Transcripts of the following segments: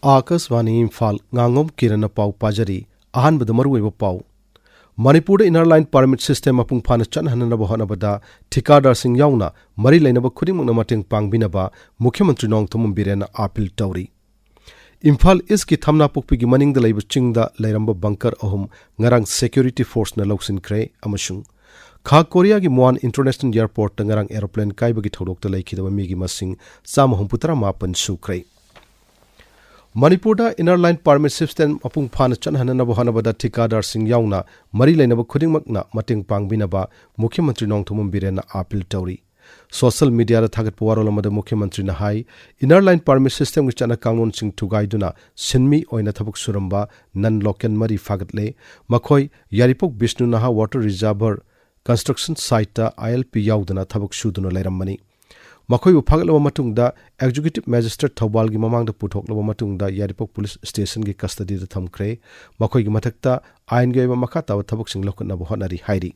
Akasvani Imphal Ngangom Kiran Pau Pajari Ahan Badamaru Pau Manipuri Inner Line Permit System Apung Panachan Hanaba Hanabada Tikadar Singh Yauna Mari Lainaba Kudim Namating Pang Binaba Mukhyamatri Nong Tumum Birena Apil Tauri Imphal is ki thamna pukpi gi maning da leiba chingda leiramba bunker ahum ngarang security force na loksin kre amasung Kha Korea gi Muan International Airport ngarang aeroplane kaiba gi thodok ta leikidaba mi gi masing samahumputra mapan su kre Manipur Inner Line Permit System apung phana chanhanana bohanabada Tikadar Singh Yauna Mari Lainaba Khudingmakna Mating Pangbinaba Mukhyamantri Nongthumam Birena Apil Tauri Social media da thagat puwarolamada Mukhyamantri na hai Inner Line Permit System gi chana kanglon sing thugaiduna sinmi oina thabuk suramba nan loken mari fagatle makhoi Yaripok Bishnu Naha Water Reservoir construction site ta ILP yaudana thabuk suduna leiramani Makhoi uphagalaba matungda executive magistrate Thobal gi mamangda puthoklaba matungda Yaripok police station gi custody da thamkre makhoi gi mathakta ain gi ba makha taw thabuk sing lokna bo honari hairi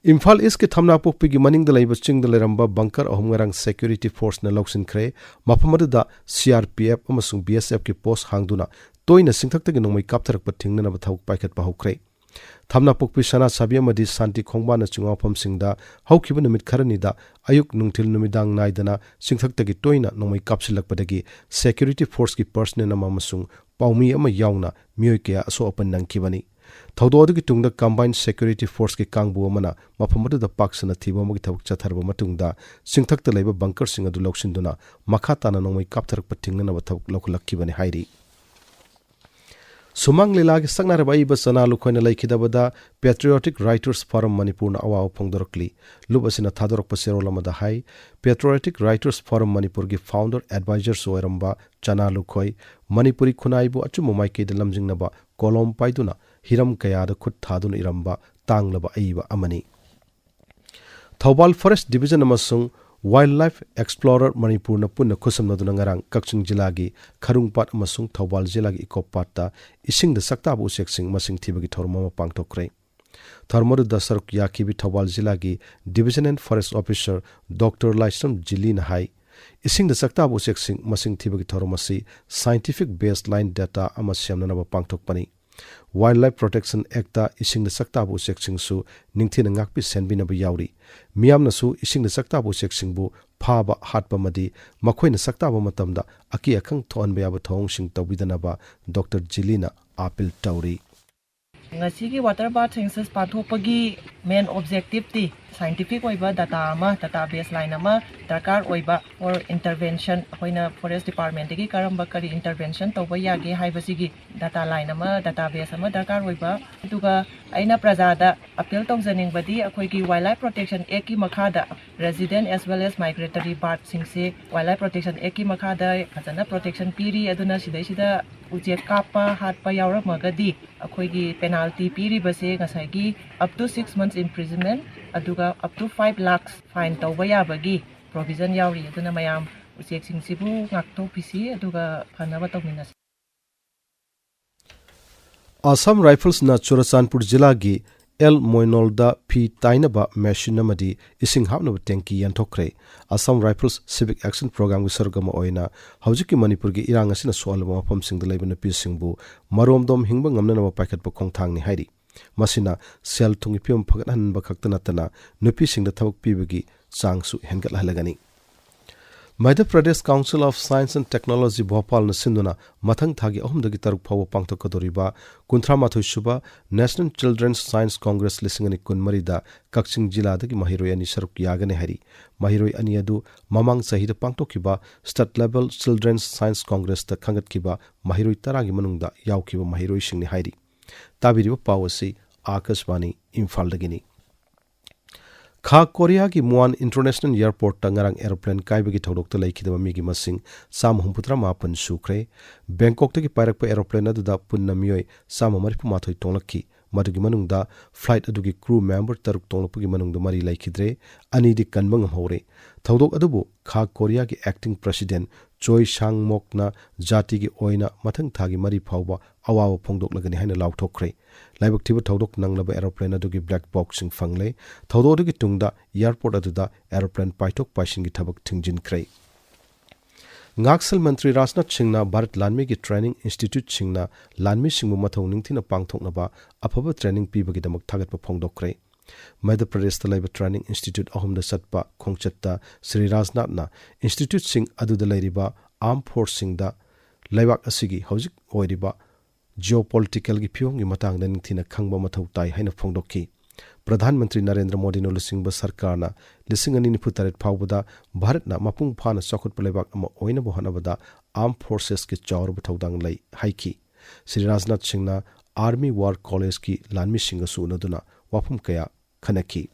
Imphal is ke thamna pokpi gi maning da leiba ching da leramba bunker ahum ngarang security force na loksin kre maphamadu da CRPF amasung BSF ki post hangduna toina singthakta gi nongmai kaptharak pathingna na bathau paikhat pa hokre Thamna pokpi sana sabia madi santi khongba na chungawpham singda haukiba numit kharani da ayuk nungthil numidang naidana singthakta gi toina nongmai kapsilakpadagi security force ki personnel ama masung paumi ama yauna mioi kya aso open nangkibani Thoudodagi tungda combined security force ki kangbu amana maphamadu da paksana thiba magi thabuk chatharba matungda singthakta leiba bunker sing adu loksinduna makha tana nongmai kaptharak pathingna na thabuk lokulakibani hairi Sumang Lilagi Sagnaraba Iba Sana Lukoina Laikidabada Patriotic Writers Forum Manipur na awa Pongdorokli Lubasina Thadorok Paserolamada Hai Patriotic Writers Forum Manipur gi founder advisor Soiramba Chana Lukoi Manipuri Khunaibu Achumumai ke de lamjingnaba kolom paiduna hiram kayada khut thadun iramba tanglaba aiba amani Thobal Forest Division amasung Wildlife Explorer Manipur na punna khusam na dunangarang Kakching Jilagi Kharungpat amasung Thobal Jilagi Ikopatta ising da sakta bu seksing masing thibagi thormama pangtokre Tharmodu da saruk yakibi Thobal Jilagi Division and Forest Officer Dr. Laisram Jilin Hai ising da sakta bu seksing masing thibagi thormasi scientific baseline data amasyamna na pangtokpani Wildlife Protection Act ta ising da sakta bu seksing su ningthina ngakpi senbina bu yauri miyamna su ising da sakta bu seksing bu phaba hatpa madi makhoina sakta bu matamda aki akhang thon ba thong sing tawbidana ba Dr. Jilina apil tauri Ngasigi water bath census pathopagi main objective ti scientific oiba data ama database line ama darkar oiba for intervention akoina forest department gi karamba kari intervention tawba yage haibasigi data line ama database ama darkar oiba duga aina prajada appeal tawjaning badi akoigi wildlife protection act ki makhada resident as well as migratory birds singse wildlife protection act ki makhada khajana protection piri aduna sida ujek kapa hatpa yauramagadi akoigi penalty piri base ngasagi up to 6 months imprisonment aduga up to 5 lakhs fine tawba yabagi provision yauri aduna mayam ujek singsibu ngakto pisi aduga phanaba tawminas Assam Rifles na Churasanpur Jila gi El Moinolda P Tainaba machine namadi ising hapnaba tanki yanthokre Assam Rifles Civic Action Program gi sargama oina haujiki Manipur gi irang asina solaba mafam singda leibana pi singbu maromdom hingba ngamna na paket pa khongthang ni hairi masina sel thungi piom phagat han ba khaktana tana nupi singda thabak pibagi changsu hengat halagani Madhya Pradesh Council of Science and Technology Bhopal na sinduna mathang thagi ahumdagi taruk phawa pangthokadoriba kunthramathui suba National Children's Science Congress lisingani kunmari da Kakching Jila dagi mahiroi ani saruk yagane hari mahiroi ani adu mamang sahida pangthokiba state level Children's Science Congress ta khangatkiba mahiroi taragi manungda yaukiba mahiroi singni hairi tabiriba pawasi Akasvani Imphal dagini Kha Korea ki Muan International Airport tangarang aeroplane kaibagi thodok ta laikidaba migi masing sam humputra mapan sukre Bangkok tagi pairakpa aeroplane adu da punna mioi sam maripu mathoi tonglaki madugi manungda flight adugi crew member taruk tonglapagi manungda mari laikidre ani di kanbang hore thodok adubu Kha Korea ki acting president Choi Sang-mok na jati gi oina mathang thagi mari phawba awawa phongdok lagani haina lauthokre laibak thiba thodok nanglaba aeroplane adugi black box sing fangle thodok gi tungda airport aduda aeroplane paitok paising gi thabak thingjin krai Ngaksal Mantri Rajnath Singna Bharat Lanmi ki Training Institute Singna Lanmi Singbu mathau ningthina pangthoknaba afaba training pibagidamak thagatpa phongdokre. Madhya Pradesh ta laiba Training Institute ahumda satpa khongchatta Sri Rajnath na Institute Sing aduda lairiba Armed Force Singda laibak asigi hojik oiriba geopolitical gi phiong gi matangda ningthina khangba mathau tai haina phongdokki. Pradhan Mantri Narendra Modi no lisingba sarkarna lising ani niputaret phawbada Bharat na mapung phana chakut palebak ama oina bohanabada Armed Forces ki chawr bathaudang lai haiki. Sri Rajnath Singna Army War College ki Lanmi Singa su naduna wafum kaya khanaki.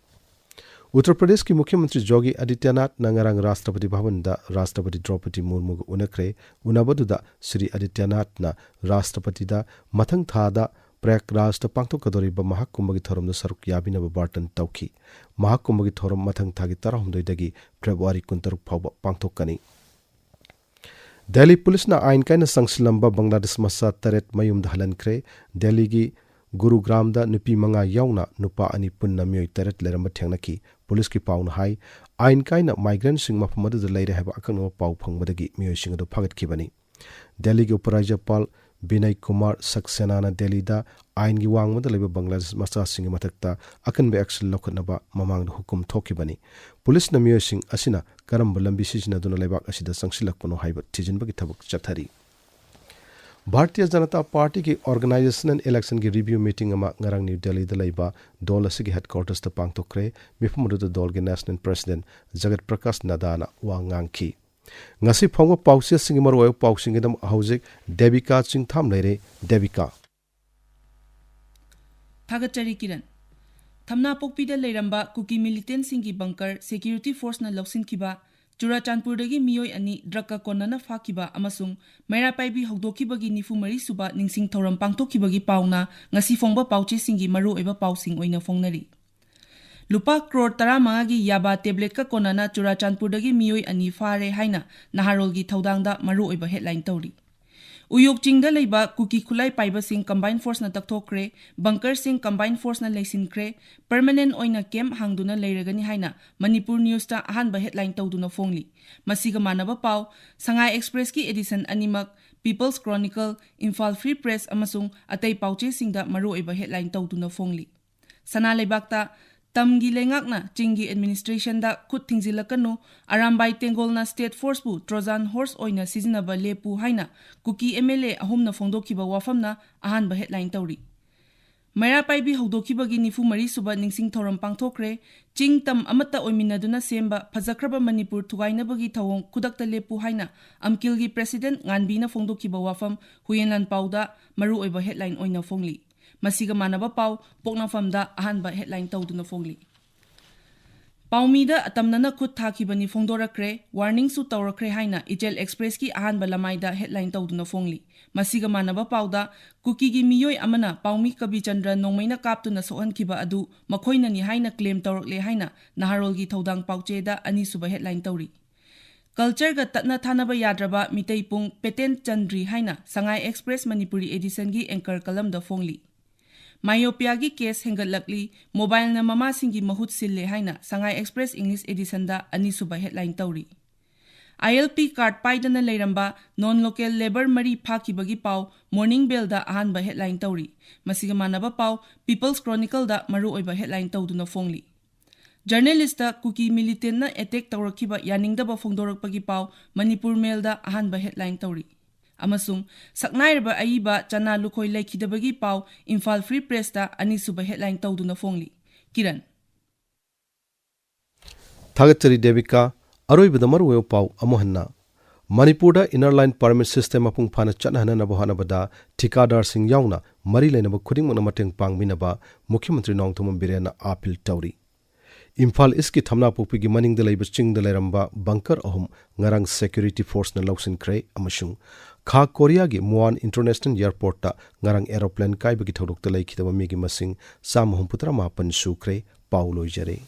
Uttar Pradesh ki Mukhyamantri Yogi Adityanath nangarang Rashtrapati Bhavan da Rashtrapati Draupadi Murmu unakre unabaduda Sri Adityanath na Rashtrapati da mathang thada Prayagraj ta pangthokadoriba Mahakumbhagi thoramda saruk yabinaba bartan tawki. Mahakumbhagi thoram mathang thagi 16 dagi February 23 phawba pangthokani. Delhi Police na ain kaina sangsilamba Bangladesh masa taret mayum da halankre. Delhi gi Gurugram da nupi manga yauna nupa ani punna miyoi taret leramba thengnaki. Police ki pauna hai ain kaina migrant sing mafamadu da leire haba akangno pau phangmadagi miyoi singado phagat kibani. Delhi gi Uparajyapal Binay Kumar Saxena na Delhi da ain gi wangmada leba Bangladesh masa singi mathakta akan be action lokhatnaba mamangda hukum thokibani. Police na miyoi sing asina karamba lambi sijina duna lebak asida sangsilakpano haiba tijinbagi thabak chathari. Bharatiya Janata Party ki Organization and Election ki review meeting ama ngarang New Delhi da laiba dol asigi headquarters ta pangthokre mifumudu da dol ki National President Jagat Prakash Nadana wa ngangki. Ngasi phongwa pausia singi marwayo pausingidam hojik Devika Chingtham leire Devika. Thagachari Kiran Thamna pokpida leiramba kuki militant singi bunker security force na loksin kiba Churachandpurdagi miyoi ani draka konana fakiba amasung Maira Paibi hogdokibagi nifu mari suba ningsing thoram pangtokibagi pauna ngasi phongba pauche singi maru eba pausing oina phongnari. Lupa crore 15 gi yaba tablet ka konana Churachandpurdagi miyoi ani fare haina naharolgi thaudangda maru eba headline tawri. Uyok Chingda leiba kuki khulai paiba sing combined force na takthokre bunker sing combined force na leisinkre permanent oina camp hangduna leiragani haina Manipur news ta ahanba headline tawduna phongli masiga manaba pau Sangai Express ki edition animak People's Chronicle Imphal Free Press amasung atay pauche singda maru eba headline tawduna phongli sana leibakta Tamgi lengakna Chingi administration da khut thingzilakanu Arambai Tengolna state force bu Trojan horse oina sizinaba lepu haina kuki MLA ahumna phongdokhiba wafamna ahanba headline tawri. Maira Paibi hogdokibagi nifu mari suba ningsing thoram pangthokre Chingtham amata oiminaduna semba phajakraba Manipur thugainabagi thawong khudakta lepu haina Amkilgi president nganbina phongdokiba wafam Huyenlan pauda maru oiba headline oina phongli. Masiga manaba pau poknafamda ahanba headline tawduna phongli. Paumida atamnana khut thakibani phongdorakre warning su tawrakre haina Ichel Express ki ahanba lamaida headline tawduna phongli. Masiga manaba pauda kuki gi miyoi amana Paumi Kabichandra nongmaina kaptuna sohankiba adu makhoina ni haina claim tawrakle haina naharolgi thaudang paucheda ani suba headline tawri. Culture ga tatna thanaba yadraba mitei pung Peten Chandri haina Sangai Express Manipuri edition gi anchor kalam da phongli. Myopia gi case hengatlakli mobile na mama singi mahut sille haina Sangai Express English edition da ani suba headline tawri. ILP card paidana leiramba non-local labor mari phakibagi pau Morning Bell da ahanba headline tawri. Masiga manaba pau People's Chronicle da maru oiba headline tawduna phongli. Journalist da kuki militant na attack tawrakiba yaningdaba phongdorakpagi pau Manipur Mail da ahanba headline tawri. Amasung saknairba aiba chana lukhoi laikhidabagi pau Imphal Free Press da ani suba headline tawduna phongli. Kiran Thagachari Devika aroibada marwayo pau amohanna Manipur da inner line permit system apung phana chanhana na bohanabada thikadar sing yauna mari lainaba khudingmana mateng pangminaba Mukhyamantri Nongthom Birena appeal tawri. Imphal iski thamna pokpigi maning da leiba ching da leiramba bunker ahum ngarang security force na lausin kre amasung Kha Korea gi Muan International Airport ta ngarang aeroplane kai bagi thodok ta laikhidaba migi masing 3 sukre Paulo jare.